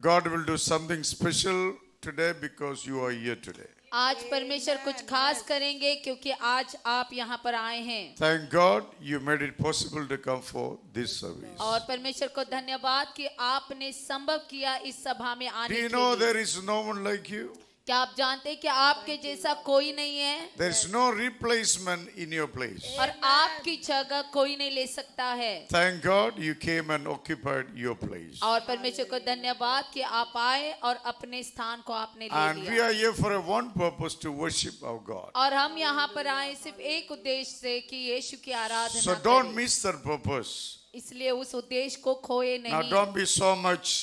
God will do something special today because you are here today. आज परमेश्वर कुछ खास करेंगे क्योंकि आज आप यहाँ पर आए हैं। Thank God you made it possible to come for this service. और परमेश्वर को धन्यवाद कि आपने संभव किया इस सभा में आने Do के you know लिए। there is no one like you? क्या आप जानते हैं कि आपके जैसा कोई नहीं है There is no replacement in your place. और आपकी जगह कोई नहीं ले सकता है। Thank God you came and occupied your place. और परमेश्वर को धन्यवाद कि आप आए और अपने स्थान को आपने ले And we लिया। are here for a one purpose to worship our God. और हम यहाँ पर आए सिर्फ एक उद्देश्य से कि यीशु की आराधना So don't करें। miss that purpose. इसलिए उस उद्देश्य को खोए Now नहीं। don't be so much,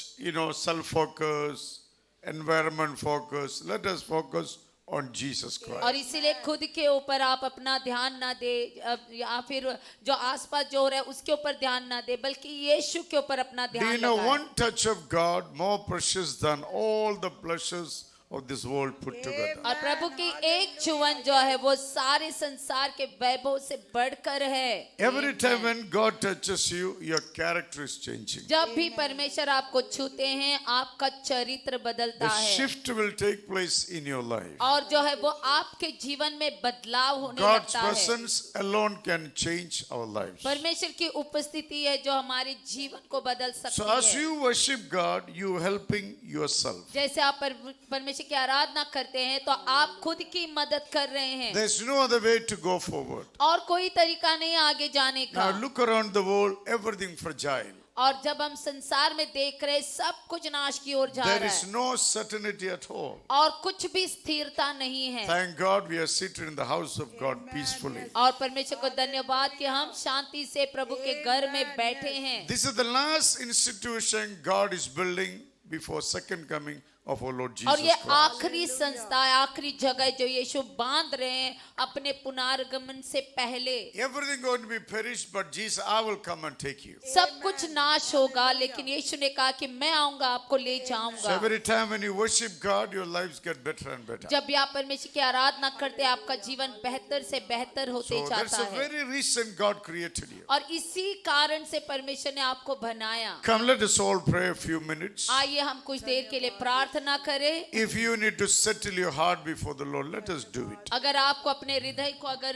self-focused, environment focused. Let us focus on Jesus और Christ. इसीलिए खुद के ऊपर आप अपना ध्यान ना दे या फिर जो आसपास जो हो रहा है उसके ऊपर ध्यान ना दे, बल्कि यीशु के ऊपर अपना Do ध्यान you know लगाएं। one touch of God more precious than all the pleasures of this world put together? और प्रभु की एक चुवन जो है वो सारे संसार के वैभव से बढ़कर है। Every time when God touches you, your character is changing. जब भी परमेश्वर आपको छूते हैं आपका चरित्र बदलता The है shift will take place in your life. और जो है वो आपके जीवन में बदलाव होने God's लगता है। presence alone can change our lives. परमेश्वर की उपस्थिति है जो हमारे जीवन को बदल So सकती as है। you worship God, you helping yourself. जैसे आप परमेश्वर की आराधना करते हैं तो आप खुद की मदद कर रहे हैं There's no other way to go forward. और कोई तरीका नहीं आगे जाने का। Now look around the world, everything fragile. और जब हम संसार में देख रहे सब कुछ नाश की ओर जा There रहा is है no certainty at all. और कुछ भी स्थिरता नहीं है। Thank God we are seated in the house of God peacefully. और परमेश्वर को धन्यवाद कि हम शांति से प्रभु के घर में बैठे हैं। This is the last institution God is building before second coming of our Lord और Jesus ये Christ. आखिरी संस्था है, आखिरी जगह जो यीशु बांध रहे हैं अपने पुनर्गमन से पहले। Everything going to be perished, but Jesus, I will come and take you. सब कुछ नाश होगा लेकिन यीशु ने कहा कि मैं आऊंगा आपको ले So जाऊंगा। every time when you worship God, your lives get better and better. जब भी आप परमेश्वर की आराधना करते हैं आपका जीवन बेहतर से बेहतर होते So that's जाता the है very reason God created you. और इसी कारण से परमेश्वर ने आपको बनाया। Come, let us all pray a few minutes. आइए हम कुछ देर के लिए प्रार्थना करें। If you need to settle your heart before the Lord, let us do it. अगर आपको अपने हृदय को अगर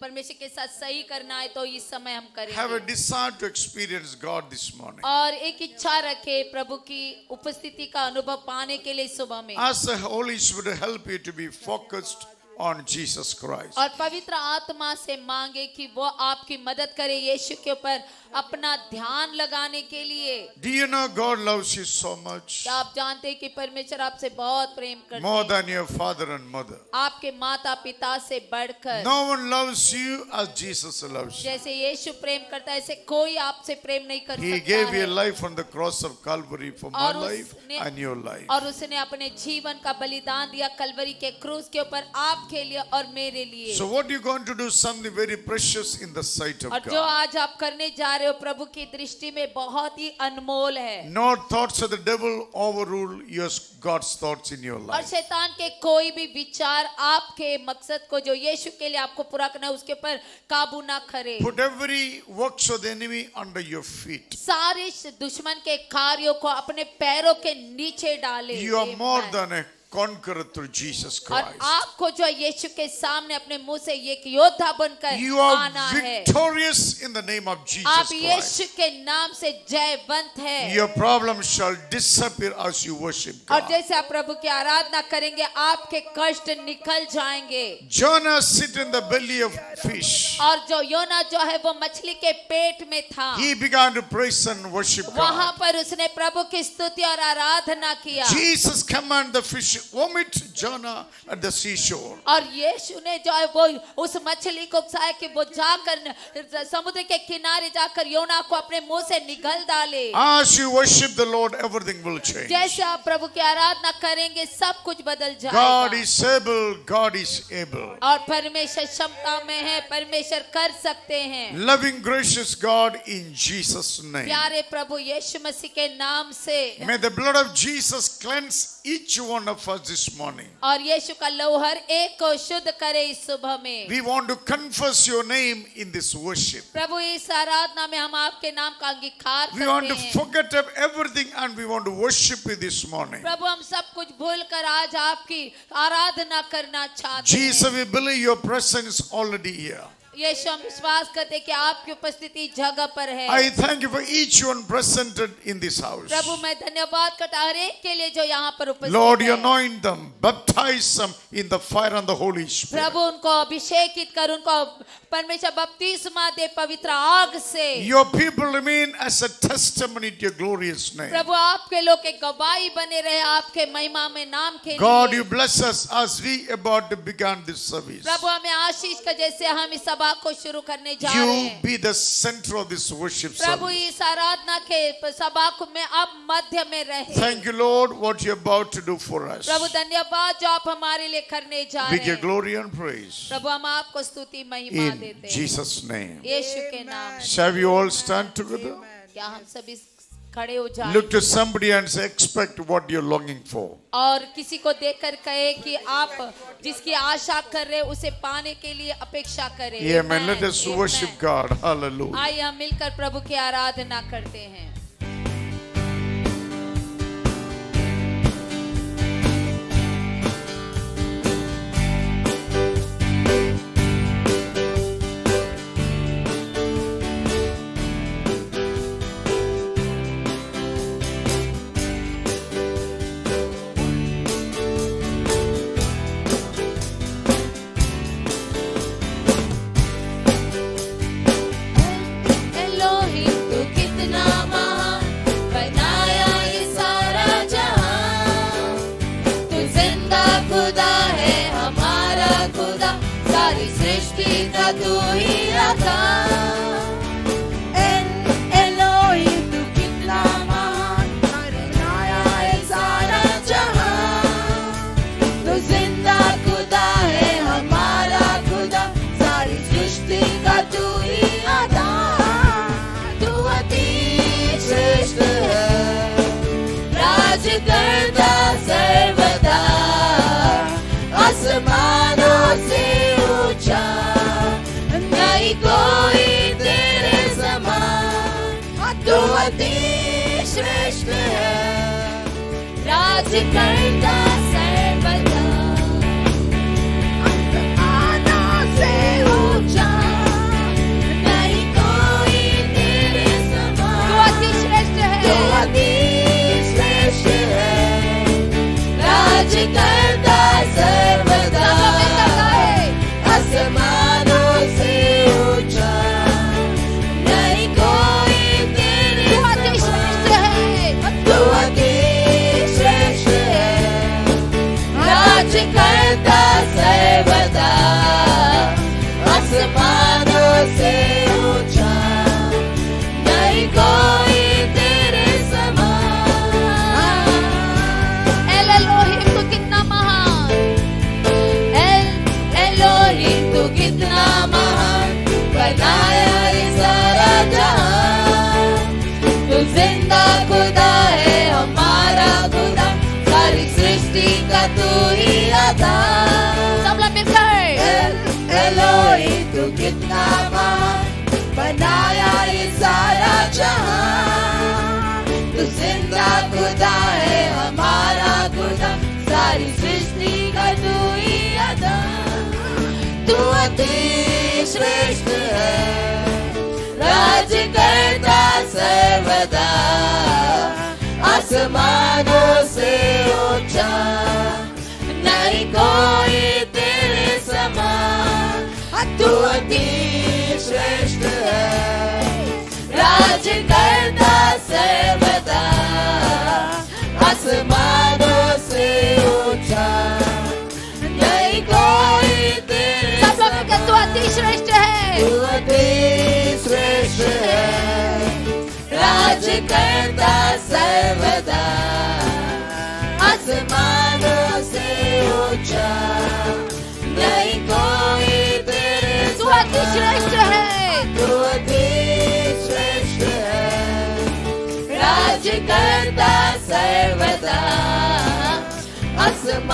परमेश्वर के साथ सही करना है तो इस समय हम Have a करेंगे। desire to experience God this morning. और एक इच्छा रखे प्रभु की उपस्थिति का अनुभव पाने के लिए सुबह में। Ask the Holy Spirit to help you to be focused on Jesus Christ. और पवित्र आत्मा से मांगे कि वो आपकी मदद करे यीशु के ऊपर अपना ध्यान लगाने के लिए। Do you know God loves you so much? क्या आप जानते हैं कि परमेश्वर आपसे बहुत प्रेम करते More हैं, than your father and mother. आपके माता पिता से बढ़कर। No one loves you as Jesus loves you. जैसे यीशु प्रेम करता है ऐसे कोई आपसे प्रेम नहीं कर He सकता gave है। your life on the cross of Calvary for my और life उसने- and your life. और उसने अपने जीवन का बलिदान दिया कलवरी के क्रूस के ऊपर आपके लिए और मेरे लिए। So what you going to do? Something very precious in the sight of और जो God. आज आप करने जा रहे हो प्रभु की दृष्टि में बहुत ही अनमोल है। No thoughts of the devil overrule your God's thoughts in your और life. शैतान के कोई भी विचार आपके मकसद को जो यीशु के लिए आपको पूरा करना है उसके ऊपर काबू ना करे। Put every works of the enemy under your feet. सारे दुश्मन के कार्यों को अपने पैरों के नीचे डाले। You are more than a conqueror through Jesus और Christ. आपको जो यीशु के सामने अपने मुंह से एक योद्धा बनकर You are आना है। victorious in the name of आप Jesus Christ. यीशु के नाम से जयवंत है। Your problems shall disappear as you worship और God. जैसे आप प्रभु की आराधना करेंगे आपके कष्ट निकल जाएंगे। Jonah sit in the belly of fish. और जो योना जो है वो मछली के पेट में था, He began to praise and worship वहां God. पर उसने प्रभु की स्तुति और आराधना किया। Jesus commanded the fish, vomit Jonah at the seashore. और यीशु ने जो है वो उस मछली को उकसाया कि वो जाकर समुद्र के किनारे जाकर योना को अपने मुंह से निगल डाले। As you worship the Lord, everything will change. जैसे आप प्रभु की आराधना करेंगे सब कुछ बदल God जाएगा। is able, God is able. और परमेश्वर क्षमता में है, परमेश्वर कर सकते हैं। Loving, gracious God, in Jesus' name. प्यारे प्रभु यीशु मसीह के नाम से May the blood of Jesus cleanse each one of us this morning. और यीशु का लहू हर एक को शुद्ध करे इस सुबह में। We want to confess your name in this worship. प्रभु इस आराधना में हम आपके नाम का अंगीकार We want करते to हैं। forget everything and we want to worship you this morning. प्रभु हम सब कुछ भूल कर आज आपकी आराधना करना चाहते Jesus, हैं। we believe your presence is already here. यीशु हम विश्वास करते हैं कि आपकी उपस्थिति जगह पर है। I thank you for each one presented in this house. प्रभु मैं धन्यवाद करता हूं हर एक के लिए जो यहाँ पर उपस्थित Lord, you है। anoint them, baptize them in the fire and the Holy Spirit. प्रभु उनको अभिषेकित कर, उनको परमेश्वर बपतिस्मा दे पवित्र आग से। Your people remain as a testimony to your glorious name. प्रभु आपके लोग एक गवाही बने रहे आपके महिमा में नाम के God, लिए। you bless us as we about to begin this service. प्रभु हमें आशीष का जैसे हम इस सभा को शुरू करने जा रहे You हैं। be the center of this worship Prabhu service. इस आराधना के सभा को में आप मध्य में रहे। Thank you, Lord, what you're about to do for us. प्रभु धन्यवाद जो आप हमारे लिए करने जा We रहे give हैं। glory and praise प्रभु हम आपको स्तुति महिमा in देते हैं Jesus' name. यीशु के नाम में। Shall we all stand together? क्या हम सभी खड़े हो जाएं Look to somebody and say, expect what you're longing for. और किसी को देखकर कहे कि आप जिसकी आशा कर रहे हैं उसे पाने के लिए अपेक्षा करें। Amen. Let us Amen. worship God. Hallelujah. आइए हम मिलकर प्रभु की आराधना करते हैं। एलोहिम तू कितना महान बनाया ये सारा जहां तू जिंदा खुदा है हमारा खुदा सारी सृष्टि का तू ही रखा एलोहिम तू कितना महान बनाया ये सारा जहां तू जिंदा खुदा है हमारा खुदा सारी सृष्टि का तू ही अदा तू अति श्रेष्ठ है राज करता सर्वदा आसमानों से ऊंचा नहीं कोई तेरे समान तू अति श्रेष्ठ है राज करता सर्वदा आसमानों से ऊंचा नहीं कोई तेरे समान तू अति श्रेष्ठ है तू अति श्रेष्ठ है राज करता सर्वदा आसमानों से ऊंचा नहीं कोई तेरे समान तू अति श्रेष्ठ है राज करता सर्वदा आसमानों से ऊंचा नहीं कोई तेरे समान एलोहिम तू कितना महान एलोहिम तू कितना महान बनाया ये सारा जहां तू जिंदा खुदा है हमारा खुदा सारी सृष्टि का तू ही अदा सब लोग मिलकर एलोहिम तू कितना महान बनाया ये सारा जहां तू जिंदा खुदा है हमारा खुदा सारी सृष्टि का तू ही अदा तू अति श्रेष्ठ है राज करता सर्वदा आसमानों से ऊंचा नहीं कोई तेरे समान तू अति श्रेष्ठ है राज करता सर्वदा आसमानों से ऊंचा नहीं कोई तेरे समान तू अति श्रेष्ठ है तू अति श्रेष्ठ है राज करता सर्वदा आसमानों से ऊंचा नहीं कोई तेरे तू अति श्रेष्ठ है तू अति श्रेष्ठ है राज करता सर्वदा आसमानों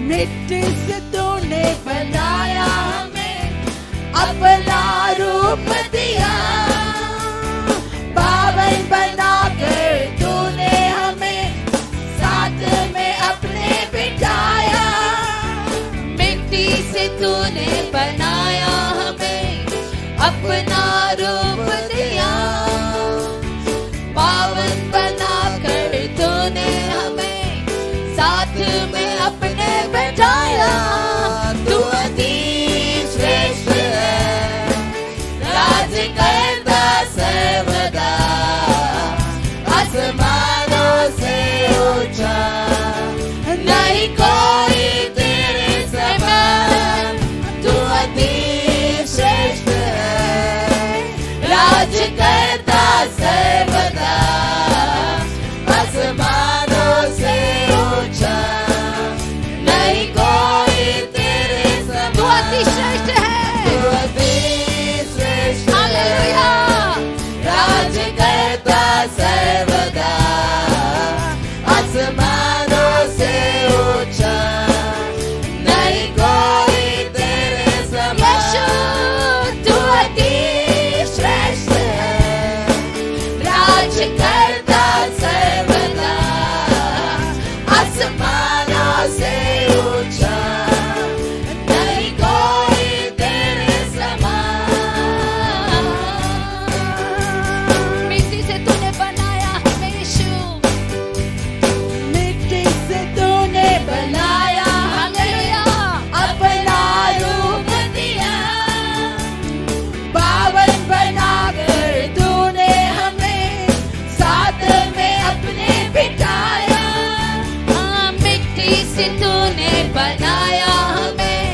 मिट्टी से तूने बनाया हमें, अपना रूप दिया, पावन बनाकर तूने हमें साथ में अपने बिठाया। मिट्टी से तूने बनाया हमें, अपना रूप दिया, पावन बनाकर तूने हमें साथ में अपने बिठाया। तू अति श्रेष्ठ है, राज करता सर्वदा, आसमानों से ऊंचा नहीं कोई तेरे समान। तू अति श्रेष्ठ है, राज करता सर्वदा, आसमानों से ऊंचा नहीं कोई तेरे समान। तू अति श्रेष्ठ है, तू अति श्रेष्ठ है, हालेलुया, राज करता सर्वदा, आसमानों से ऊंचा नहीं कोई तेरे समान। यीशु तू अति श्रेष्ठ है, राज करता सर्वदा, आसमानों से ऊंचा नहीं कोई तेरे समान। मिट्टी से तूने बनाया हमें यीशु, मिट्टी से तूने बनाया हमें, अपना रूप दिया, पावन बनाकर तूने हमें साथ में अपने बिठाया। हाँ, मिट्टी से तूने बनाया हमें,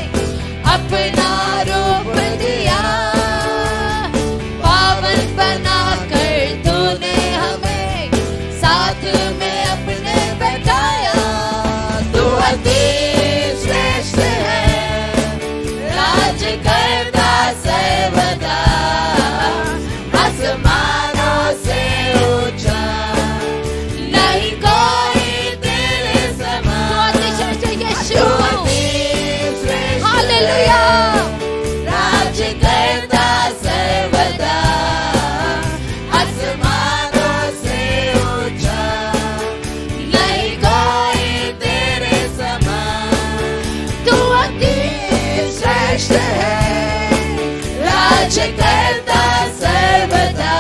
अपना रूप दिया, पावन बनाकर तूने हमें साथ में अपने बिठाया। तू अति श्रेष्ठ है, राज करता सर्वदा, आसमानों से ऊंचा नहीं कोई तेरे समान। तू अति श्रेष्ठ है यीशु, हालेलुया, राज करता सर्वदा, आसमानों से ऊंचा नहीं कोई तेरे समान। तू अति श्रेष्ठ है, राज करता सर्वदा,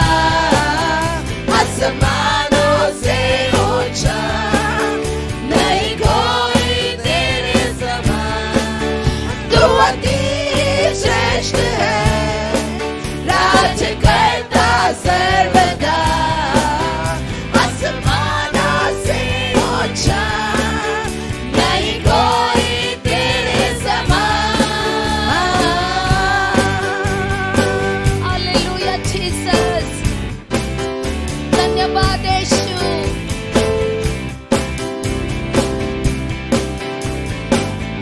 आसमानों से ऊंचा नहीं कोई तेरे समान। तू अति श्रेष्ठ है, राज करता सर्वदा, आसमानों से ऊंचा नहीं कोई तेरे समान। हालेलुया जीसस, धन्यवाद यीशु।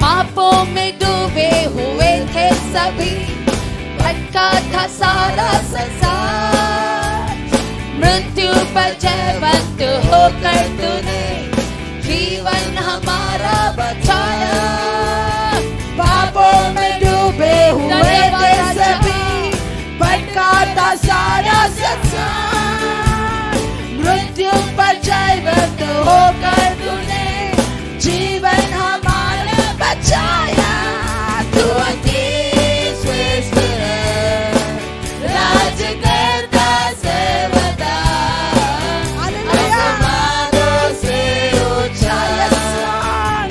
पापों में डूबे हुए थे सभी, भटका था सारा संसार, मृत्यु पर जयवंत होकर तूने जीवन हमारा बचाया। पापों में डूबे हुए थे सभी, भटका था सारा संसार, मृत्यु पर जयवंत होकर तूने जीवन हमारा बचाया। तू अति श्रेष्ठ है, राज करता सर्वदा, आसमानों से ऊंचा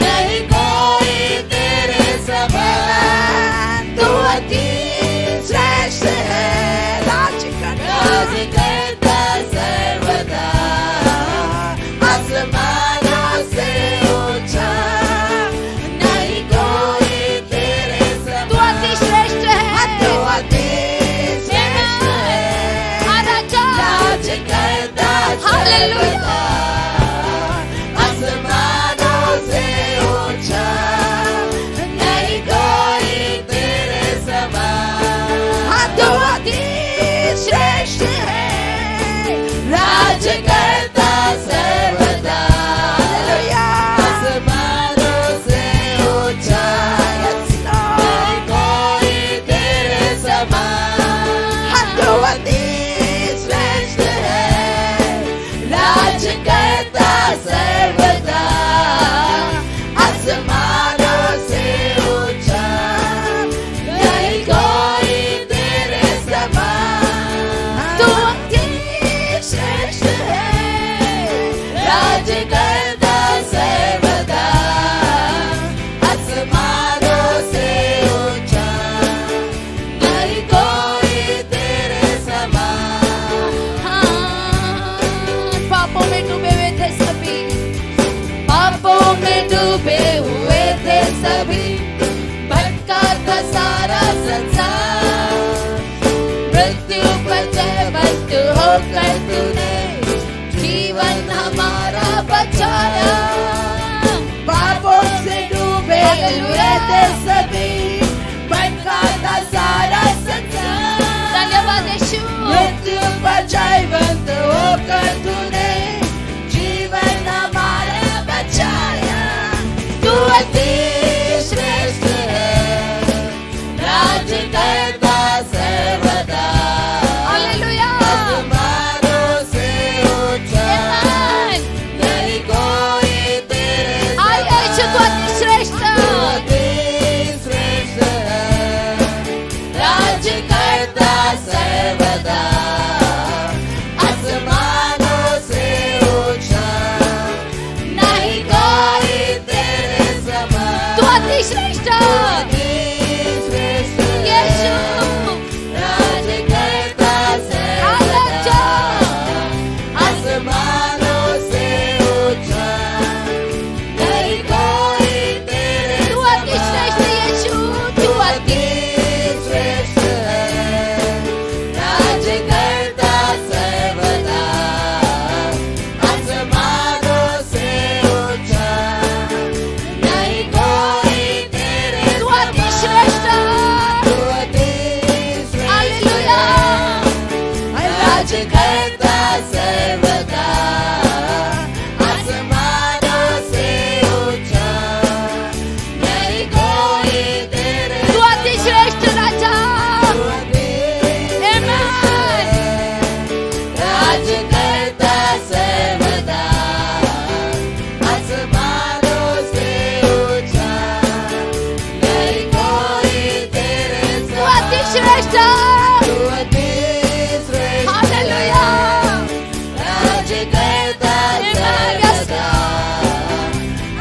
नहीं कोई तेरे समान। तू अति श्रेष्ठ है, राज करता सर्वदा, आसमानों सभी, भटका था सारा संसार। मृत्यु पर जयवंत होकर तूने जीवन हमारा बचाया। पापों से डूबे हुए थे सभी, भटका था सारा संसार। धन्यवाद यीशु। मृत्यु पर जयवंत होकर तूने जीवन हमारा बचाया। तू अति श्रेष्ठ है, राज करता सर्वदा, हालेलुया। आसमानों से ऊंचा आमेन। नहीं कोई तेरे आइए यीशु तू अति श्रेष्ठ, अति श्रेष्ठ है, राज करता सर्वदा, आसमानों से ऊंचा नहीं कोई तेरे समान। तू अति श्रेष्ठ अति श्रेष्ठ है, यीशु। राज करता हालेलुया। सर्वदा, आसमानों से ऊंचा नहीं कोई तेरे तू अति श्रेष्ठ यीशु, तू अति श्रेष्ठ है, राज करता सर्वदा, आसमानों से ऊंचा नहीं कोई तेरे तू अति श्रेष्ठ, तू अति श्रेष्ठ हालेलुया। राज करता सर्वदा, आसमानों से ऊंचा नहीं कोई तेरे तू अति श्रेष्ठ राजा, तू अति आमेन। राज करता सर्वदा, आसमानों से ऊंचा नहीं कोई तेरे तू अति श्रेष्ठ, तू अति श्रेष्ठ हालेलुया। राज करता सर्वदा,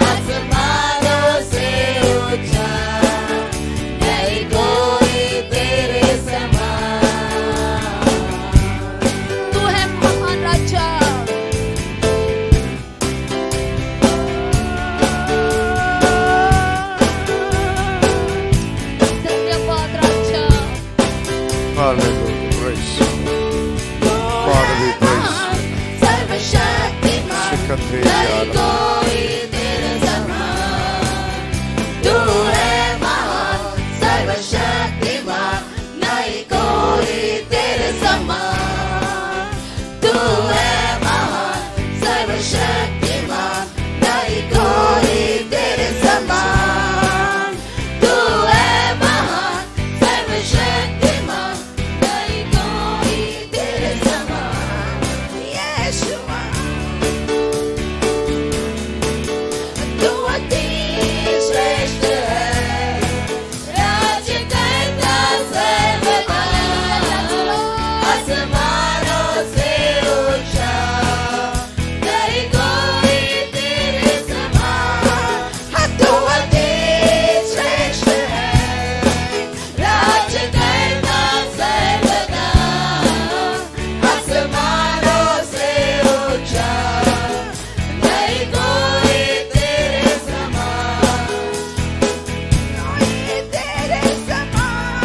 आसमानों से ऊंचा नहीं कोई तेरे समान। तू है महान राजा, धन्यवाद राजा। Hallelujah. Praise. Father, we praise you. सर्वशक्तिमान Shikate नहीं Yala. कोई तेरे समान। तू है महान सर्वशक्तिमान नहीं कोई तेरे समान। तू है महान सर्वशक्तिमान नहीं कोई तेरे समान। तू है महान सर्वशक्तिमान नहीं कोई तेरे समान। यीशुआ तू अति श्रेष्ठ है, राज करता सर्वदा, आसमानों से ऊंचा नहीं कोई तेरे समान। हाँ, तू अति श्रेष्ठ है, राज करता सर्वदा, आसमानों से ऊंचा नहीं कोई तेरे समान। कोई तेरे समान,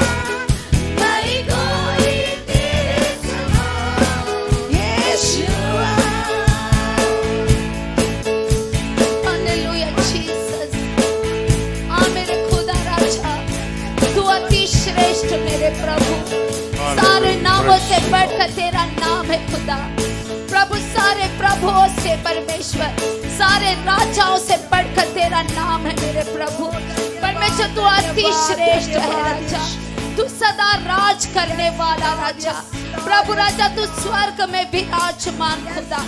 नहीं कोई तेरे समान। यीशुआ हालेलुया जीसस। हाँ मेरे खुदा राजा, तू अति श्रेष्ठ मेरे प्रभु। सारे नामों से बढ़कर तेरा नाम है खुदा। प्रभु सारे प्रभुओं से परमेश्वर, सारे राजाओं से बढ़कर तेरा नाम है मेरे प्रभु। परमेश्वर तू अति श्रेष्ठ है राजा, तू सदा राज करने वाला राजा। प्रभु राजा तू स्वर्ग में विराजमान खुदा।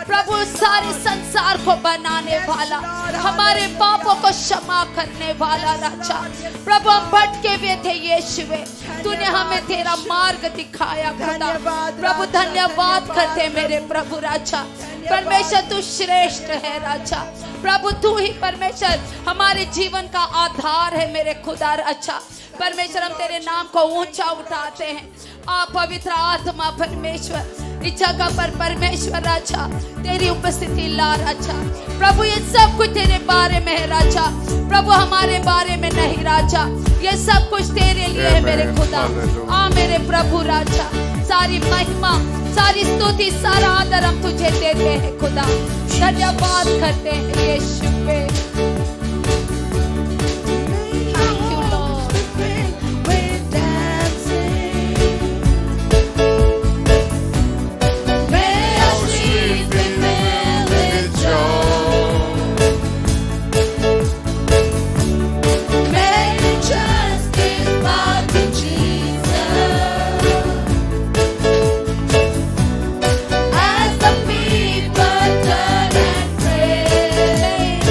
प्रभु सारे संसार को बनाने वाला, हमारे पापों को क्षमा करने वाला राजा। प्रभु हम भटके हुए थे यीशुवे, तूने हमें तेरा मार्ग दिखाया खुदा। प्रभु धन्यवाद करते मेरे प्रभु राजा। परमेश्वर तू श्रेष्ठ है राजा। प्रभु तू ही परमेश्वर हमारे जीवन का आधार है मेरे खुदा राजा। परमेश्वर हम तेरे नाम को ऊंचा उठाते हैं। आप पवित्र आत्मा परमेश्वर इस जगह पर परमेश्वर राजा तेरी उपस्थिति ला राजा। प्रभु ये सब कुछ तेरे बारे में है राजा, प्रभु हमारे बारे में नहीं राजा, ये सब कुछ तेरे लिए है मेरे खुदा। आ मेरे प्रभु राजा, सारी महिमा, सारी स्तुति, सारा आदर हम तुझे देते हैं खुदा। धन्यवाद करते हैं यीशु पे। Thank you Lord. We're dancing. May our streets be filled with joy. May we just give back to Jesus. As the people turn and pray.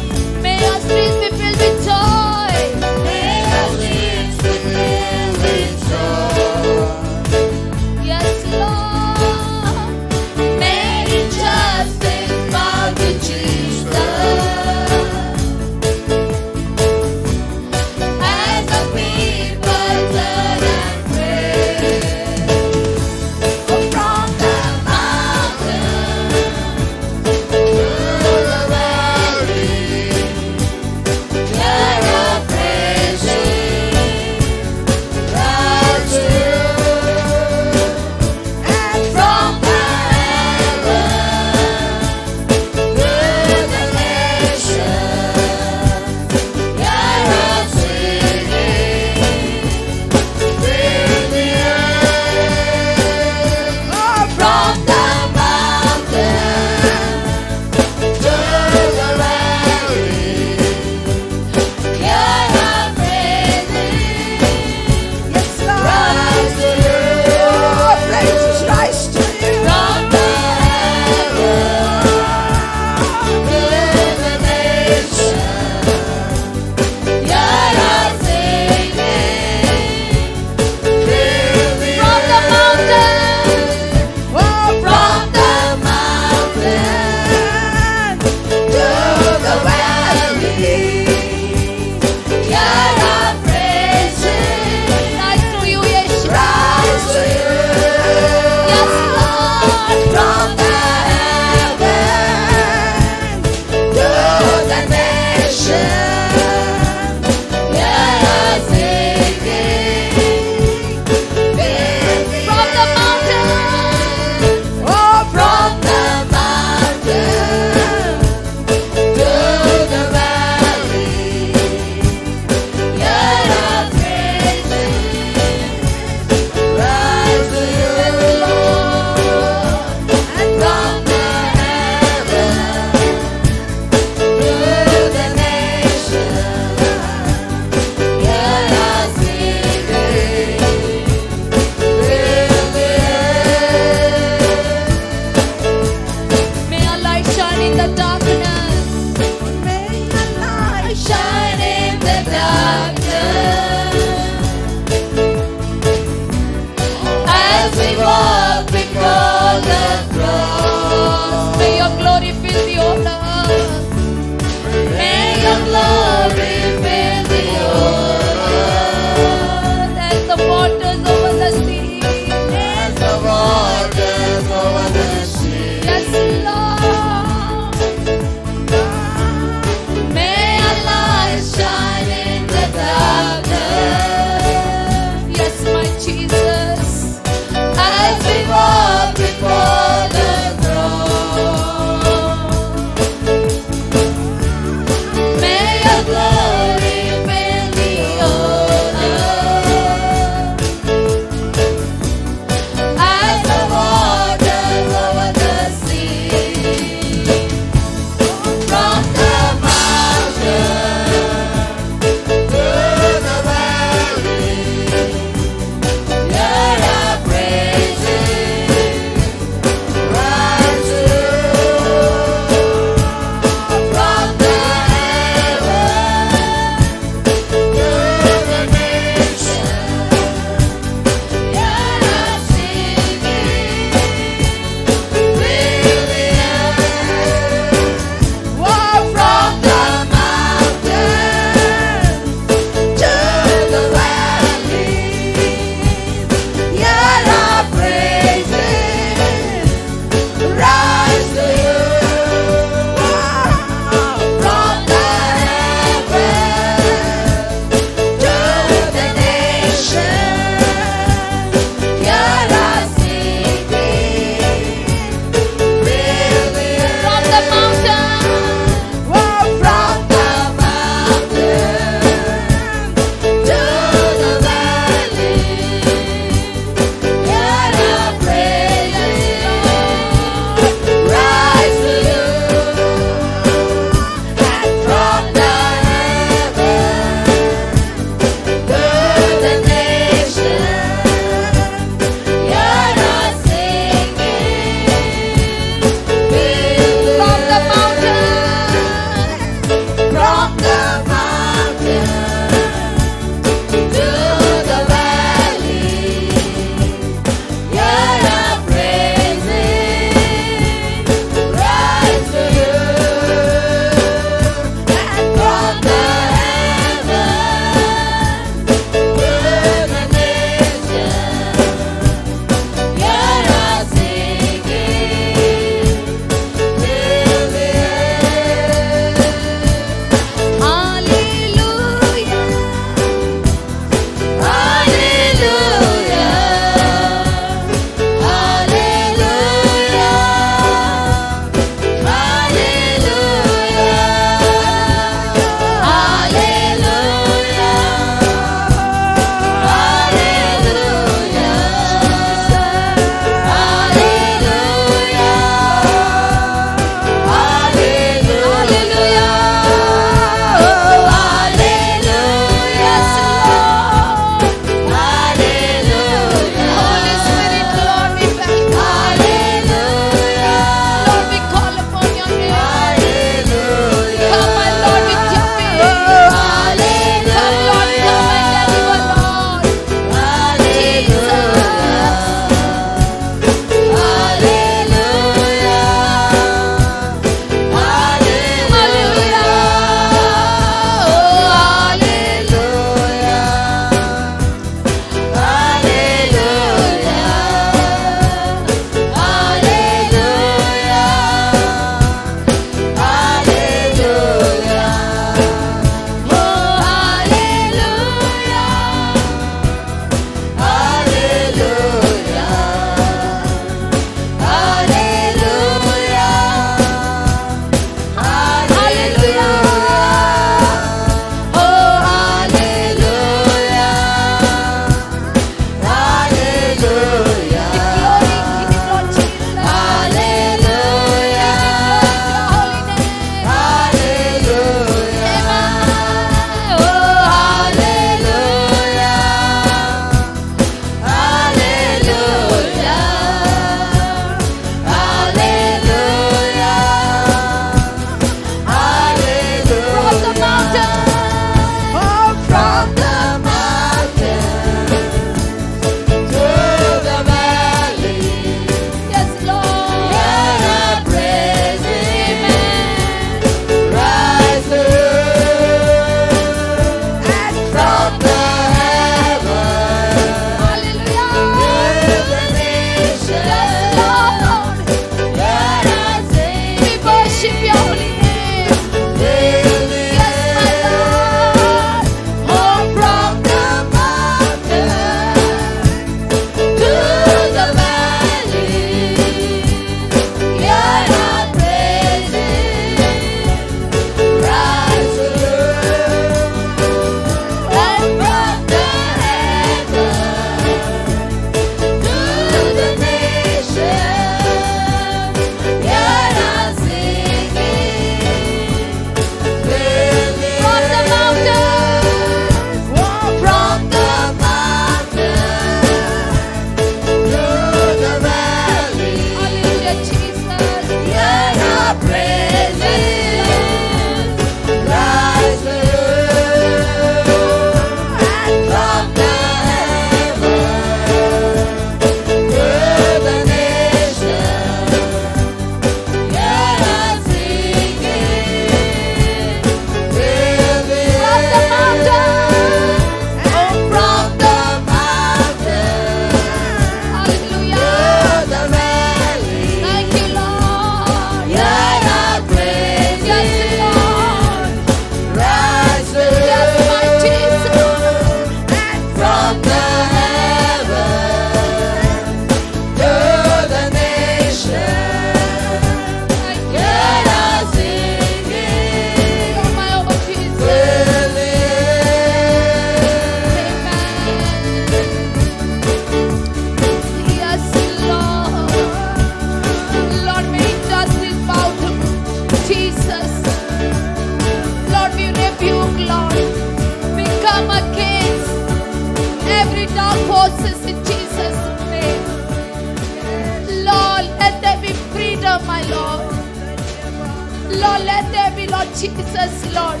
Jesus, Lord.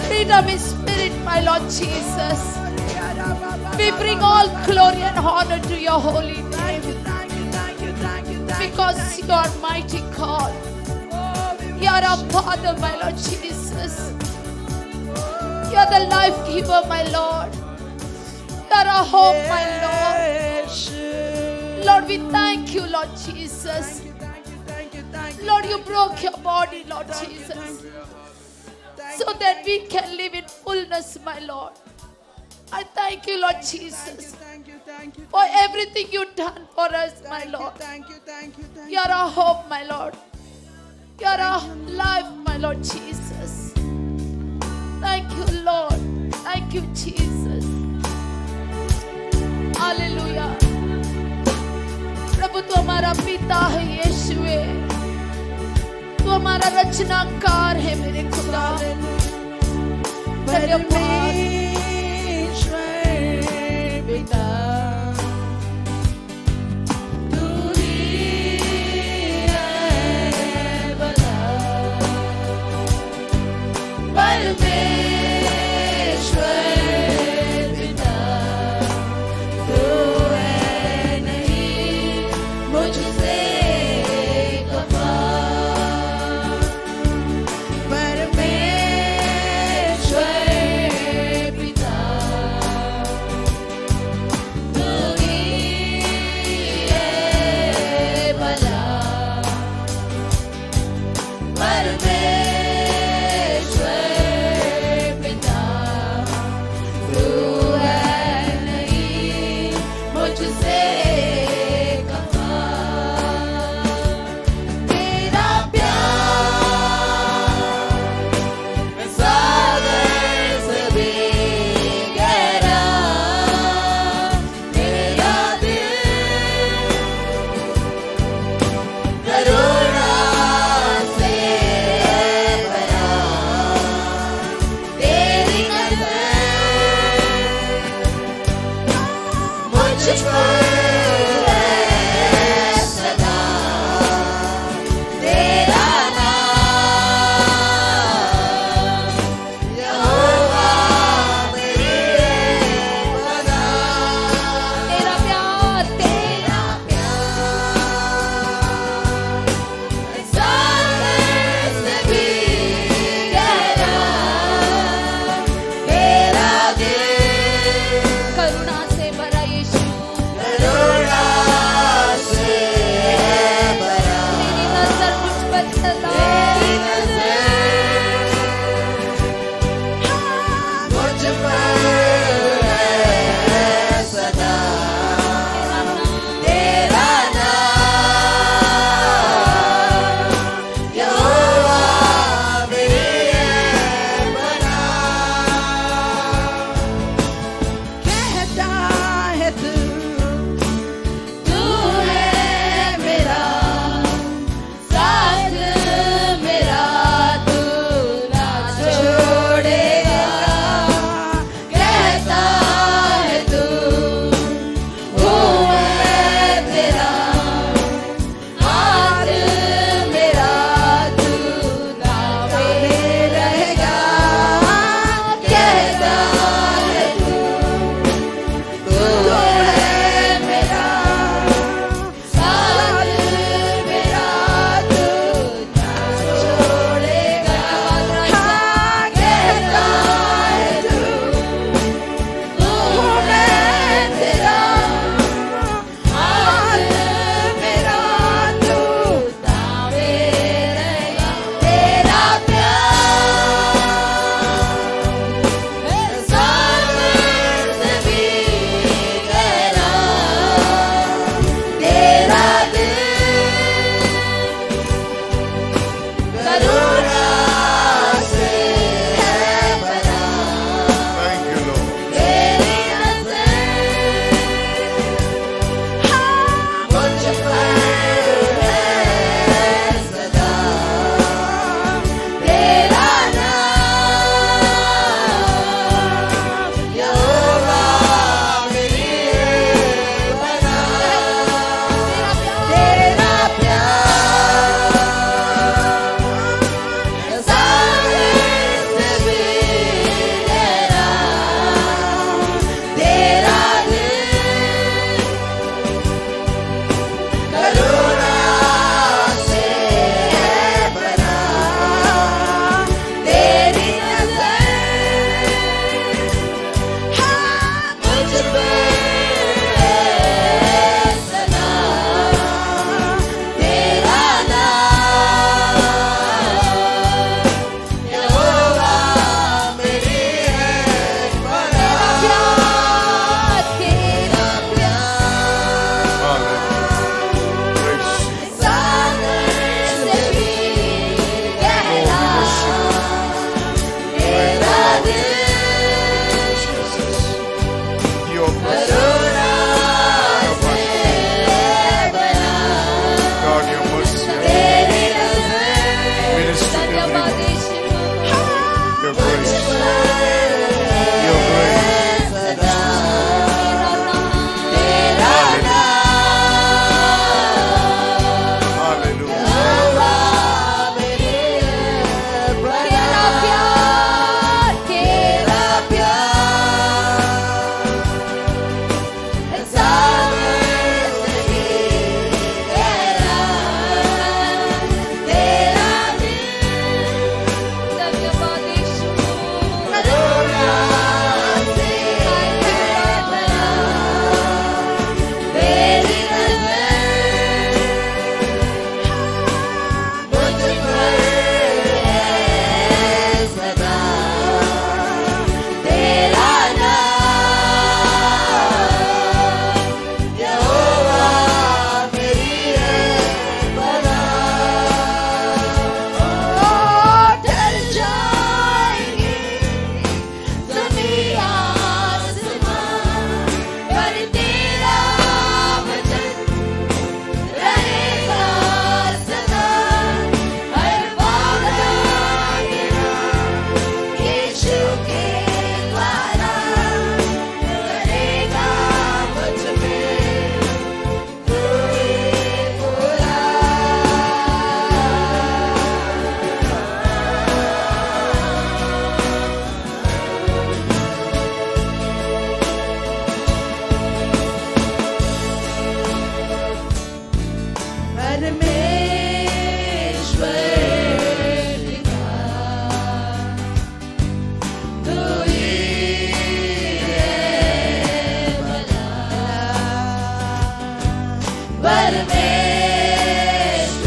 Freedom in spirit, my Lord Jesus. We bring all glory and honor to your holy name. Because you are mighty God. You are our Father, my Lord Jesus. You are the life giver, my Lord. You are our hope, my Lord. Lord, we thank you, Lord Jesus. Lord, you broke your body, Lord Jesus, so that we can live in fullness, my Lord. I thank you, Lord Jesus, for everything you've done for us, my Lord. You are our hope, my Lord. You are our life, my Lord Jesus. Thank you, Lord. Thank you, Jesus. Hallelujah. प्रभु तू हमारा पिता है यीशुए, तू हमारा रचनाकार है मेरे खुदा। धन्यवाद पिता तू ही है भला, परमेश्वर पिता तू है नहीं मुझसे खफा, परमेश्वर पिता तू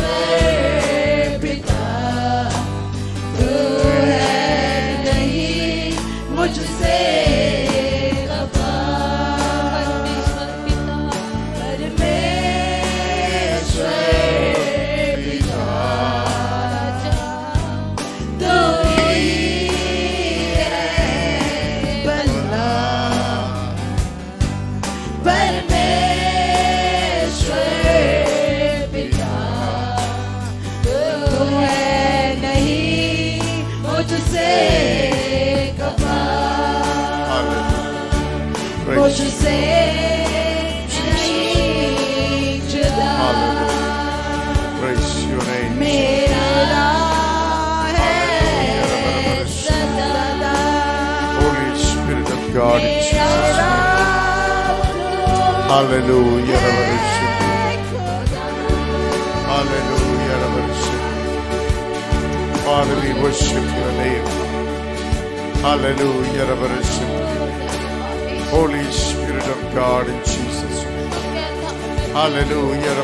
परमेश्वर पिता तू है नहीं मुझसे खफा परमेश्वर पिता तू ही है भला परमेश्वर पिता तू है नहीं मुझसे खफा Praise, मुझसे नहीं जुदा praise your name. मेरा है सदा Holy Spirit of God in Jesus' name. Hallelujah. Hallelujah. Father, we worship your name. Hallelujah. Holy Spirit of God in Jesus' name. Hallelujah.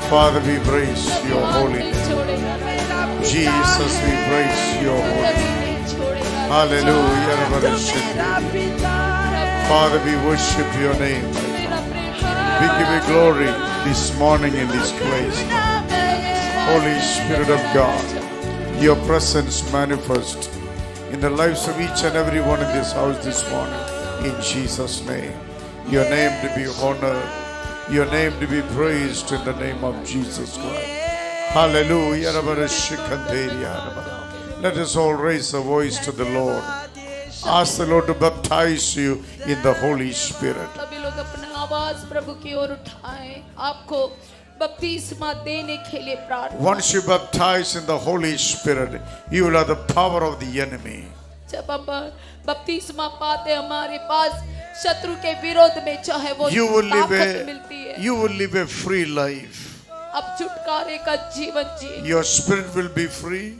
Father, we praise your holy name. Jesus, we praise your holy name. Hallelujah. Father, we worship your name. We give you glory this morning in this place. Holy Spirit of God, your presence manifest in the lives of each and every one in this house this morning. In Jesus' name. Your name to be honored. Your name to be praised in the name of Jesus Christ. Hallelujah. Let us all raise a voice to the Lord. Ask the Lord to baptize you in the Holy Spirit. सभी लोग अपना आवाज प्रभु की ओर उठाएं आपको बपतिस्मा देने के लिए प्रार्थना Once you baptize in the Holy Spirit, you will have the power of the enemy. जब हम बपतिस्मा पाते हमारे पास शत्रु के विरोध में चाहे वो You will live ताकत मिलती है a free life. अब छुटकारे का जीवन जी Your spirit will be free.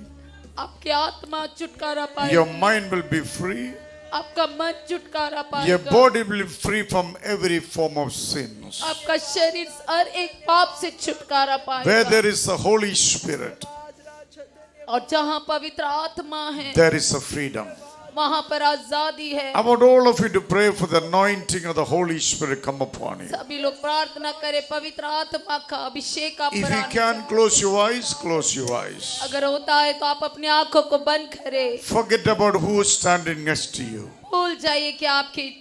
आपकी आत्मा छुटकारा Your पाएगी mind will be free. आपका मन छुटकारा Your पाएगा body will be free from every form of sins. आपका शरीर हर एक पाप से छुटकारा Where पाएगा there is the Holy Spirit, और जहाँ पवित्र आत्मा है there is a freedom. वहाँ पर आजादी है I want all of you to pray for the anointing of the Holy Spirit come upon you. सभी लोग प्रार्थना करें पवित्र आत्मा का अभिषेक आप If पर you आने can, close your eyes, close your eyes. अगर होता है तो आप अपनी आंखों को बंद करें Forget about who is standing next to you. भूल जाइए कि आपके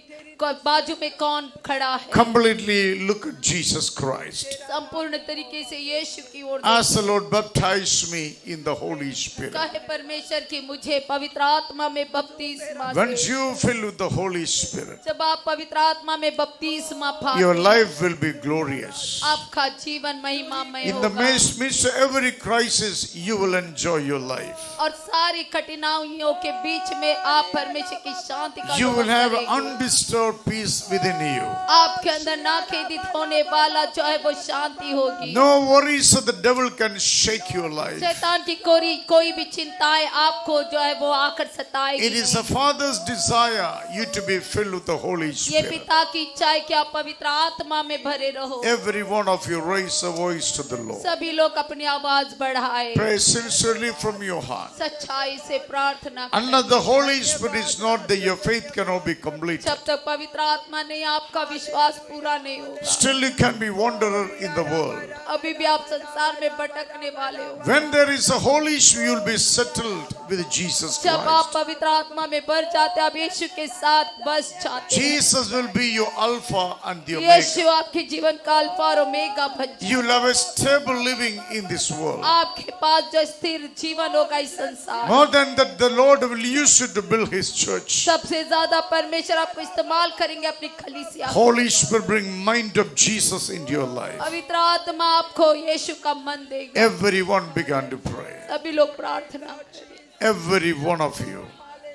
बाजू में कौन खड़ा है Completely look at Jesus Christ. संपूर्ण तरीके से यीशु की ओर Ask the Lord, baptize me in the Holy Spirit. कहे परमेश्वर की मुझे पवित्र आत्मा में बपतिस्मा Once they you fill with the Holy Spirit, जब आप पवित्र आत्मा में बपतिस्मा your पाते life will be glorious. आपका जीवन महिमामय In the होगा midst of every crisis, you will enjoy your life. और सारी कठिनाइयों के बीच में आप परमेश्वर की शांति का You will अनुभव have करेंगे। undisturbed peace within you. आपके अंदर ना खेदित होने वाला जो है वो शांति होगी No worries of the devil can shake your life. शैतान की कोई भी चिंताएं आपको जो है वो आकर सताएगी It is a father's desire you to be filled with the Holy ये Spirit. पिता की इच्छा है कि आप पवित्र आत्मा में भरे रहो Every one of you raise a voice to the Lord. सभी लोग अपनी आवाज बढ़ाए Pray sincerely from your heart. सच्चाई से प्रार्थना And करें the Holy Spirit is not there, your faith cannot be complete. जब तक पवित्र आत्मा नहीं आपका विश्वास पूरा नहीं होगा Still you can be wanderer in the world. अभी भी आप संसार में भटकने वाले हो When there is a Holy Spirit, you will be settled with Jesus जब आप Christ. पवित्र आत्मा में भर जाते हैं आप यीशु के साथ बस जाते हैं Jesus will be your Alpha and the Yeshu Omega. आपके जीवन का अल्फा और ओमेगा बन जाए You will have a stable living in this world. आपके पास जो स्थिर जीवन होगा इस संसार More than that, the Lord will use you to build His church. सबसे ज्यादा परमेश्वर आपको इस्तेमाल करेंगे अपनी कलीसिया Holy Spirit, bring mind of Jesus into your life. पवित्र आत्मा आपको यीशु का मन देगा Everyone began to pray. सभी लोग प्रार्थना करें Every one of you.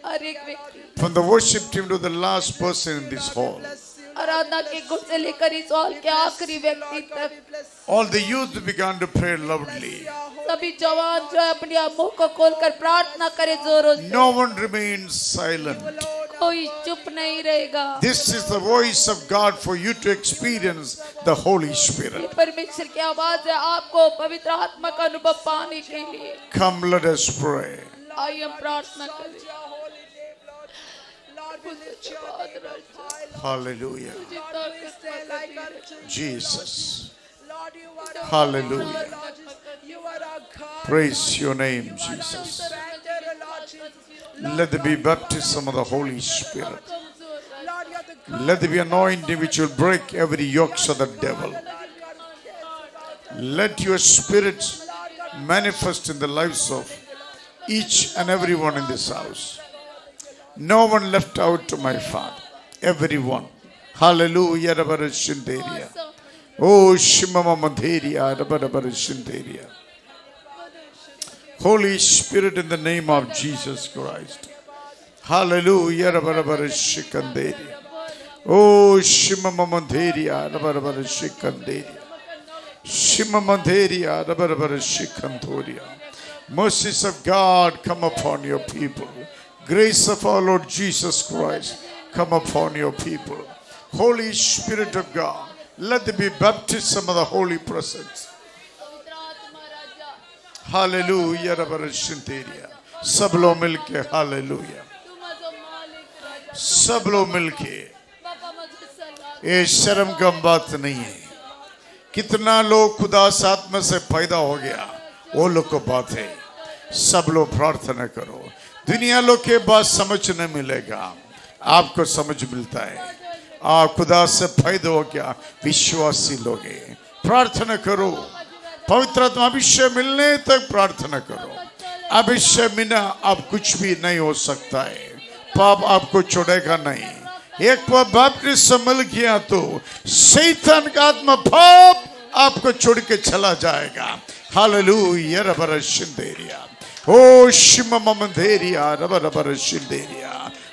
हर एक व्यक्ति From the worship team to the last person in this hall. आराधना के गुण से लेकर इस हॉल के आखिरी व्यक्ति तक All the youth began to pray loudly. सभी जवान जो है अपने मुंह को खोलकर प्रार्थना करे जोरों से No one remains silent. कोई चुप नहीं रहेगा। This is the voice of God for you to experience the Holy Spirit. ये परमेश्वर की आवाज है आपको पवित्र आत्मा का अनुभव पाने के लिए। Come, let us pray. आइए हम प्रार्थना करें। Hallelujah. Jesus. Hallelujah. Praise your name, Jesus. Let there be baptism of the Holy Spirit. Let there be anointing which will break every yoke of the devil. Let your spirit manifest in the lives of each and everyone in this house. No one left out, my Father. Everyone. Hallelujah. Oh, Shimama Madheria. Holy Spirit, in the name of Jesus Christ. Hallelujah. Oh, Shimama Madheria. Shimamadheria, Shikantoria. Mercies of God come upon your people. Grace of our Lord Jesus Christ come upon your people. Holy Spirit of God, let there be baptism of the Holy Presence. Hallelujah. सब लोग मिलके Hallelujah. सब लोग मिलके ये शर्म का बात नहीं है। कितना लोग खुदा आत्मा से पैदा हो गया वो लोग को बात है। सब लोग प्रार्थना करो। दुनिया लोग के बात समझ नहीं मिलेगा, आपको समझ मिलता है। आप खुदा से पैदा हो गया विश्वासी लोग हैं। प्रार्थना करो, पवित्र आत्मा अभिषेक मिलने तक प्रार्थना करो। अभिषेक बिना अब कुछ भी नहीं हो सकता है। पाप आपको छोड़ेगा नहीं। एक बार बपतिस्म मिल गया तो शैतान का आत्मा पाप आपको छोड़ के चला जाएगा। हालेलुया। रबरशिंदेरिया ओ शिमममंदेरिया रबरशिंदेरिया।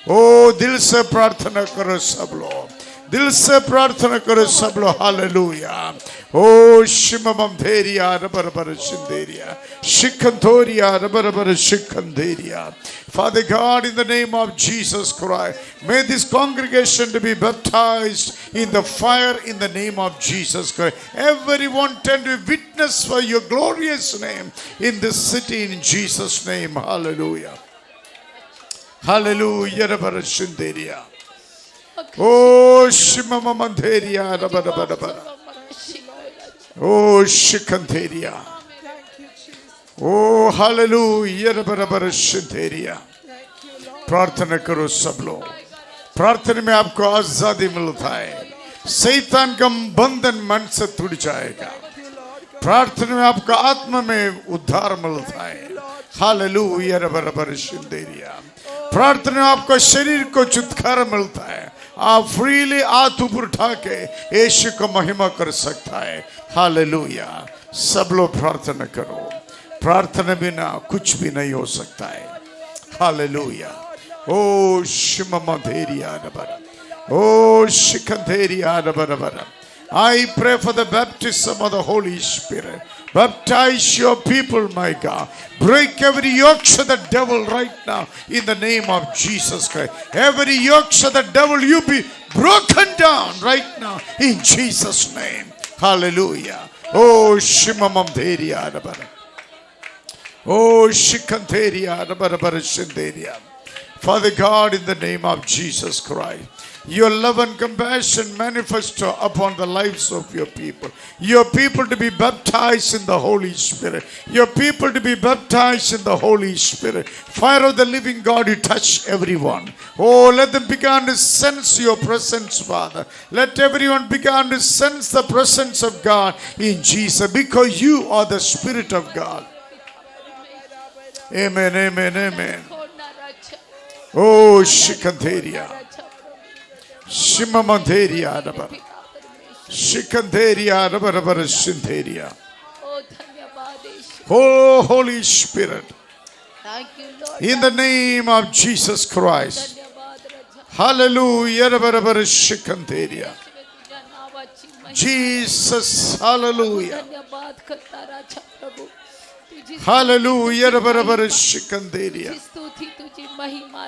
ओ दिल से प्रार्थना करो सब लोग, दिल से प्रार्थना करो सब लोग। हालेलुया। ओ शिमममंदेरिया रबरशिंदेरिया शिखंतोरिया रबरशिखंदेरिया। Father God, in the name of Jesus Christ, may this congregation to be baptized in the fire in the name of Jesus Christ. Everyone tend to witness for your glorious name in this city in Jesus' name. Hallelujah. Hallelujah. Rabarashinderia. Oh, Shimamamandheria. Oh, Shikanderia. O hallelujah. प्रार्थना करो सब लोग। प्रार्थना में आपको आजादी मिलता है। शैतान का बंधन मन से टूट जाएगा। प्रार्थना में आपका आत्मा में उद्धार मिलता है। हालेलुया। प्रार्थना में आपका शरीर को छुटकारा मिलता है। आप फ्रीली हाथ ऊपर उठा के यीशु को महिमा कर सकता है। हालेलुया। सब लोग प्रार्थना करो। प्रार्थना बिना कुछ भी नहीं हो सकता है। हालेलुया। ओ शिममधेरिया रबर, ओ शिखंधेरिया रबर। I pray for the baptism of the Holy Spirit. Baptize your people, my God. Break every yoke of the devil right now in the name of Jesus Christ. Every yoke of the devil, you be broken down right now in Jesus' name. Hallelujah. Oh shimamamdheria raba. Oh shikantheria raba shinderia. Father God, in the name of Jesus Christ, your love and compassion manifest upon the lives of your people. Your people to be baptized in the Holy Spirit. Your people to be baptized in the Holy Spirit. Fire of the living God, you touch everyone. Oh, let them begin to sense your presence, Father. Let everyone begin to sense the presence of God in Jesus, because you are the Spirit of God. Amen, amen, amen. Oh, Shikantheria. Shimamantheria raba. Shikantheria raba raba shintheria. Oh, Holy Spirit. Thank you, Lord. In the name of Jesus Christ. Hallelujah. Raba raba shikantheria. Jesus. Hallelujah. Hallelujah. Raba raba shikantheria. स्तुति तुझी महिमा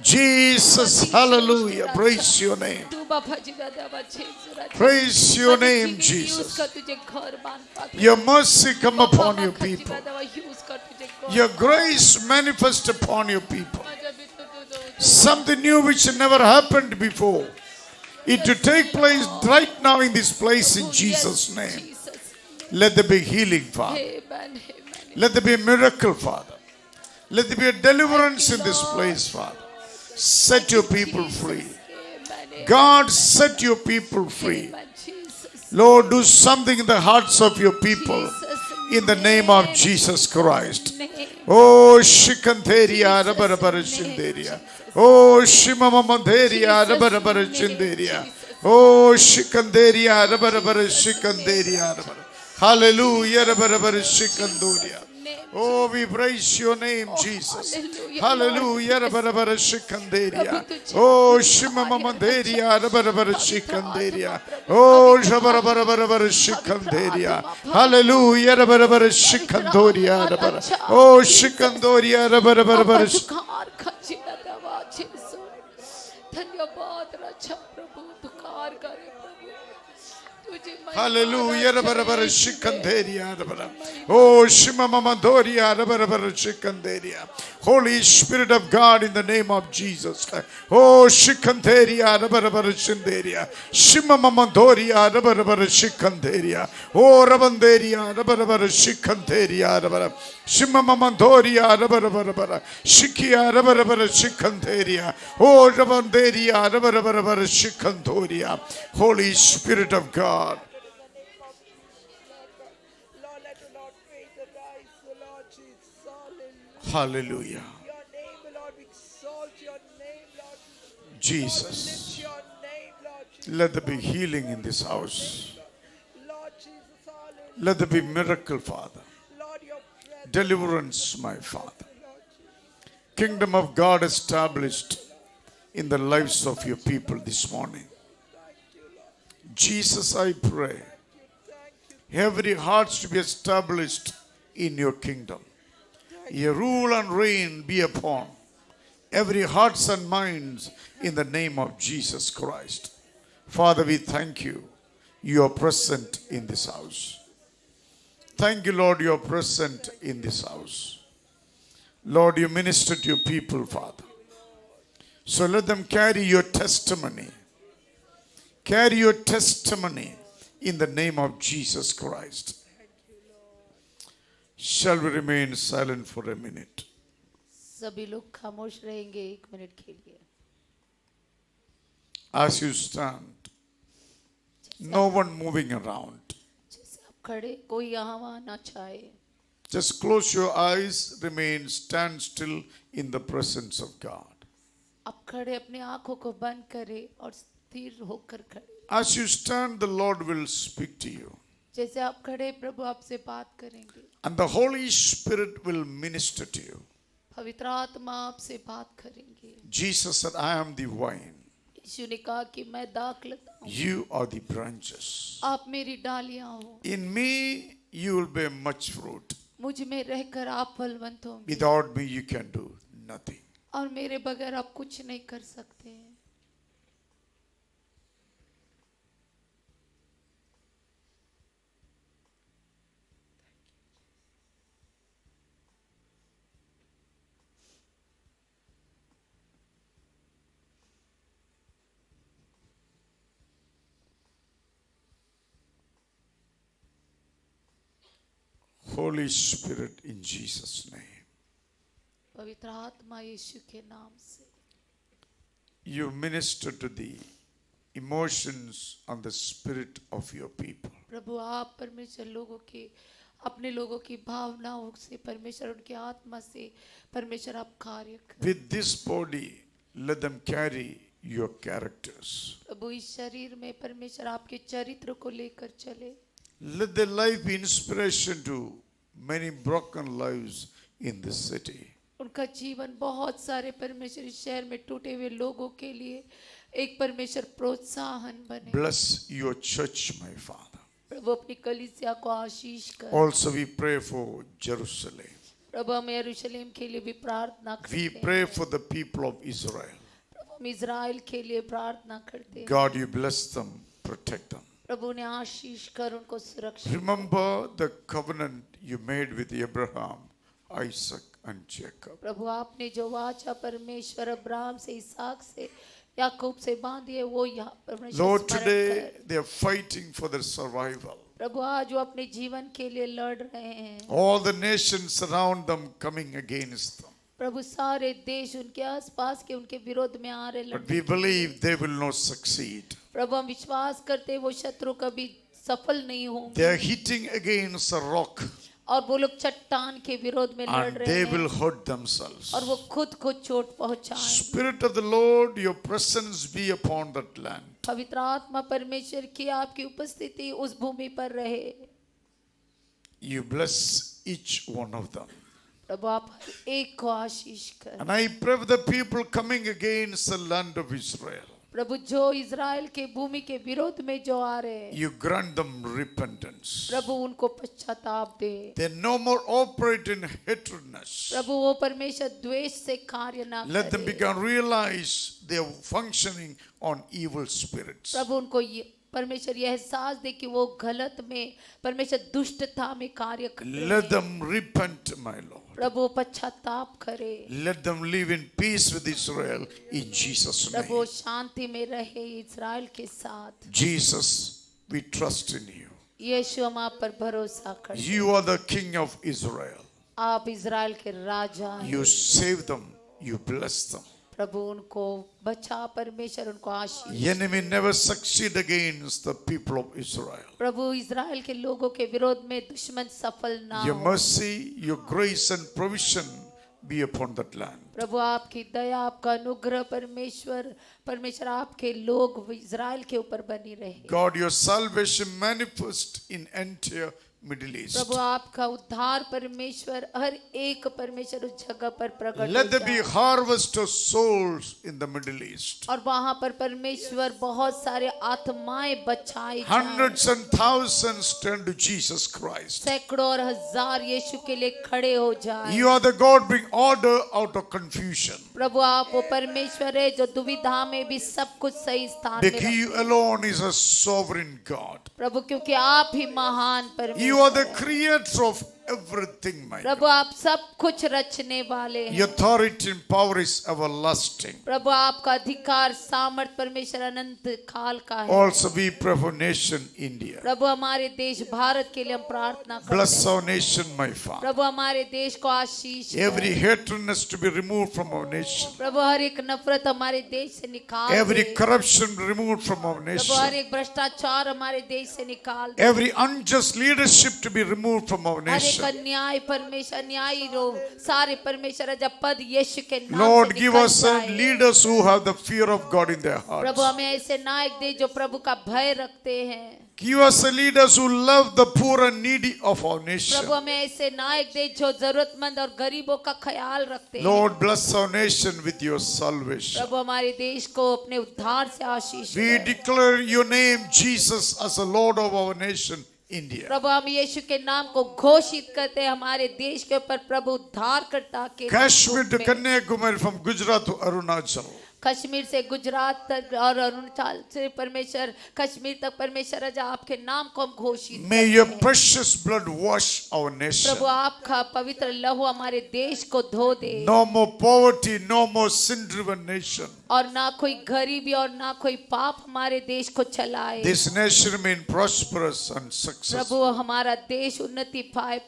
Jesus, hallelujah. Praise your name. Praise your name, Jesus. Your mercy come upon your people. Your grace manifest upon your people. Something new which never happened before. It to take place right now in this place in Jesus' name. Let there be healing, Father. Let there be a miracle, Father. Let there be a deliverance in this place, Father. Set your people free. God, set your people free. Lord, do something in the hearts of your people in the name of Jesus Christ. Oh, Shikanteria, Rabarabara Shinderia. Oh, Shimamamanderia, Rabarabara Shinderia. Oh, Shikanderia, Rabarabara Shikanderia. Hallelujah, Rabarabara Shikandoria. Oh, we praise your name, Jesus. Hallelujah. Rabarabara Shikanderia. Oh, Shimamamanderia. Rabarabara Shikanderia. Oh, Shabarabara Shikanderia. Hallelujah. Rabarabara Shikandoria. Oh, Shikandoria. Rabarabara धन्यवाद रक्षा प्रभु दुकार करे प्रभु तुझे Hallelujah. Rabarabara Shikanderia. Oh, Shimamamandoria. Rabarabara Shikanderia. Holy Spirit of God, in the name of Jesus. Oh, Shikanderia. Rabarabara Shinderia. Shimamamandoria. Rabarabara Shikanderia. Oh, Rabanderia. Rabarabara Shikanderia. Shimamamandoria. Rabarabara Shikia. Rabarabara Shikanderia. Oh, Rabanderia. Rabarabara Shikandoria. Holy Spirit of God. Lord, let the Lord faith arise, O Lord Jesus. Hallelujah. Hallelujah. Your name, O Lord, we exalt your name, Lord. Jesus. Lift your name, Lord Jesus. Let there be healing in this house. Lord Jesus, hallelujah. Let there be miracle, Father. Lord, your presence, Deliverance, my Father. Lord Jesus. Kingdom of God established in the lives of your people this morning. Jesus, I pray, every heart to be established in your kingdom. Your rule and reign be upon every hearts and minds in the name of Jesus Christ. Father, we thank you. You are present in this house. Thank you, Lord, you are present in this house. Lord, you minister to your people, Father. So let them carry your testimony. Carry your testimony in the name of Jesus Christ. Shall we remain silent for a minute? सभी लोग खामोश रहेंगे 1 minute के लिए As you stand, no one moving around. जैसे आप खड़े कोई यहाँ वहाँ ना चाहे Just close your eyes, remain, stand still in the presence of God. आप खड़े अपनी आंखों को बंद करें और स्थिर होकर खड़े As you stand, the Lord will speak to you. जैसे आप खड़े प्रभु आपसे बात करेंगे And the Holy Spirit will minister to you. पवित्र आत्मा आपसे बात करेंगे Jesus said, I am the vine. यीशु ने कहा कि मैं दाखलता हूँ You are the branches. आप मेरी डालियां हो In me, you will bear much fruit. मुझ में रहकर आप फलवंत होंगे Without me, you can do nothing. और मेरे बगैर आप कुछ नहीं कर सकते हैं Holy Spirit, in Jesus' name. पवित्र आत्मा यीशु के नाम से You minister to the emotions and the spirit of your people. प्रभु आप परमेश्वर लोगों के अपने लोगों की भावनाओं से परमेश्वर उनकी आत्मा से परमेश्वर आप कार्य करें With this body, let them carry your characters. प्रभु इस शरीर में परमेश्वर आपके चरित्र को लेकर चले Let their life be inspiration to many broken lives in this city. उनका जीवन बहुत सारे परमेश्वर इस शहर में टूटे हुए लोगों के लिए एक परमेश्वर प्रोत्साहन बने Bless your church, my Father. प्रभु अपनी कलीसिया को आशीष कर Also, we pray for Jerusalem. प्रभु हम यरूशलेम के लिए भी प्रार्थना करते We हैं। pray for the people of Israel. प्रभु हम इज़राइल के लिए प्रार्थना करते हैं। God, you bless them, protect them. प्रभु ने आशीष कर उनको सुरक्षित। Remember the covenant you made with Abraham, Isaac, and Jacob. प्रभु आपने जो वाचा परमेश्वर अब्राहम से, इसहाक से, याकूब से बांधी है वो यहाँ परमेश्वर Lord, स्मरण today कर। they are fighting for their survival. प्रभु आज वो अपने जीवन के लिए लड़ रहे हैं। All the nations around them coming against them. प्रभु सारे देश उनके आसपास के उनके विरोध में आ रहे But लड़ने। we believe they will not succeed. प्रभु हम विश्वास करते हैं वो शत्रु कभी सफल नहीं They होंगे are hitting against a rock और वो लोग चट्टान के विरोध में लड़ and रहे they हैं will hurt themselves. और वो खुद को चोट पहुंचाएं। Spirit of the Lord, your presence be upon that land. पवित्र आत्मा परमेश्वर की आपकी उपस्थिति उस भूमि पर रहे। You bless each one of them. प्रभु आप हर एक को आशीष कर। And I pray for the people coming against the land of Israel. प्रभु जो इज़राइल के भूमि के विरोध में जो आ रहे हैं, You grant them repentance. प्रभु उनको पश्चाताप दे। They no more operate in hatredness. प्रभु वो परमेश्वर द्वेष से कार्य ना Let them करे। begin realize they are functioning on evil spirits. प्रभु उनको परमेश्वर यह एहसास दे कि वो गलत में परमेश्वर दुष्टता में कार्य कर रहे Let हैं। them repent, my Lord. प्रभु पश्चाताप करे। Let them live in peace with Israel in Jesus' Prabhu name. शांति में रहे इज़राइल के साथ। Jesus, we trust in you. यीशु हम आप पर भरोसा करते हैं। You are the King of Israel. आप इज़राइल के राजा हैं। You save them. You bless them. प्रभु उनको बचा परमेश्वर उनको आशीष। The enemy never succeed against the people of Israel. Prabhu Israel के लोगों के विरोध में दुश्मन सफल ना Your हो। mercy, your grace and provision be upon that land. प्रभु आपकी दया आपका अनुग्रह परमेश्वर आपके लोग इज़राइल के ऊपर बनी रहे। God, your salvation manifest in entire Middle East. प्रभु आपका उद्धार परमेश्वर हर एक परमेश्वर उस जगह पर प्रकट हो Let there be जाए। harvest of souls in the Middle East. और वहां पर परमेश्वर बहुत सारे आत्माएं बचाई जाएं। Hundreds and thousands turn to Jesus Christ. सैकड़ों और हजार यीशु के लिए खड़े हो जाए। You are the God bring order out of confusion. प्रभु आप वो परमेश्वर है जो दुविधा में भी सब कुछ सही स्थान में Because you रखते हैं। alone is a sovereign God. प्रभु क्योंकि आप ही महान You are the परमेश्वर हैं। creator of everything, my Prabhu God. आप सब कुछ रचने वाले हैं। Your authority and power is everlasting. प्रभु आपका अधिकार सामर्थ परमेश्वर अनंत काल का है। Also we pray for nation India. प्रभु हमारे देश भारत के लिए हम प्रार्थना करते Bless हैं। our nation, my Father. प्रभु हमारे देश को आशीष Every करें। hatredness to be removed from our nation. प्रभु हर एक नफरत हमारे देश से निकाल Every they. corruption removed from our Prabhu nation. हर एक भ्रष्टाचार हमारे देश से निकाल दे। Every unjust leadership to be removed from our हर एक nation. अन्याय परमेश्वर न्यायी रो सारे परमेश्वर जब पद यीशु के नाम Lord, से give निकल us some जाए। leaders who have the fear of God in their hearts. प्रभु हमें ऐसे नायक दे जो प्रभु का भय रखते हैं। Give us the leaders who love the poor and needy of our nation. प्रभु हमें ऐसे नायक दे जो जरूरतमंद और गरीबों का ख्याल रखते हैं। Lord, bless our nation with your salvation. प्रभु हमारे देश को अपने उद्धार से आशीष We they. declare your name, Jesus, as the Lord of our nation, India. प्रभु हम यीशु के नाम को घोषित करते हैं हमारे देश के ऊपर प्रभु उद्धार करता के Kashmir to रूप में। Kanyakumari, from Gujarat to Arunachal. Kashmir से गुजरात तक और अरुणाचल से परमेश्वर कश्मीर तक परमेश्वर राजा आपके नाम को हम घोषित May करते your हैं। precious blood wash our nation. प्रभु आपका पवित्र लहू हमारे देश को धो दे। No more poverty, no more sin-driven nation. और ना कोई गरीबी और ना कोई पाप हमारे देश को चलाए। This nation remain prosperous and successful. प्रभु हमारा देश उन्नति पाए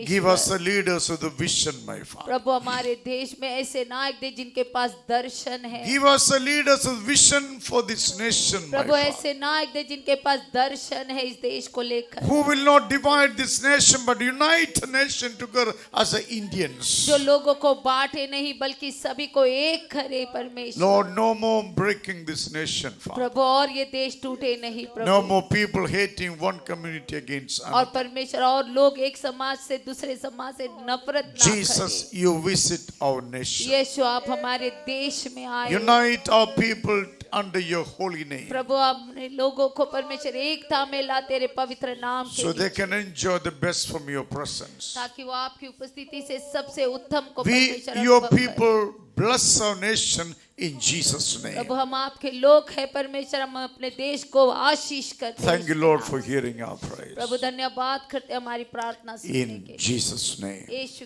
Give us परमेश्वर। the leaders of the vision, my Father. प्रभु हमारे देश में ऐसे नायक दे जिनके पास दर्शन है। Give us the leaders of vision for this nation, my Prabhu Father. ऐसे नायक दे जिनके पास दर्शन है इस देश को लेकर। Who will not divide this nation but unite the nation together as the Indians. जो लोगों को बांटे नहीं बल्कि सभी को एक करे परमेश्वर। Lord, no more breaking this nation, Father. प्रभु और ये देश टूटे नहीं No प्रभु, more people hating one community against और another. परमेश्वर और लोग एक समाज से दूसरे समाज से नफरत ना Jesus, करें। you visit our nation. यीशु आप हमारे देश में आए, Unite our people under your holy name प्रभु अपने लोगों को परमेश्वर एकता में ला तेरे पवित्र नाम के so they नीचे, can enjoy the best from your presence. ताकि वो आपकी उपस्थिति से सबसे उत्तम को We, परमेश्वर your अनुभव करें। people, bless our nation in Jesus' name. प्रभु हम आपके लोग हैं परमेश्वर, हम अपने देश को आशीष करते हैं। Thank you, Lord, for hearing our praise. प्रभु धन्यवाद करते हैं हमारी प्रार्थना सुनने In के, Jesus' name. यीशु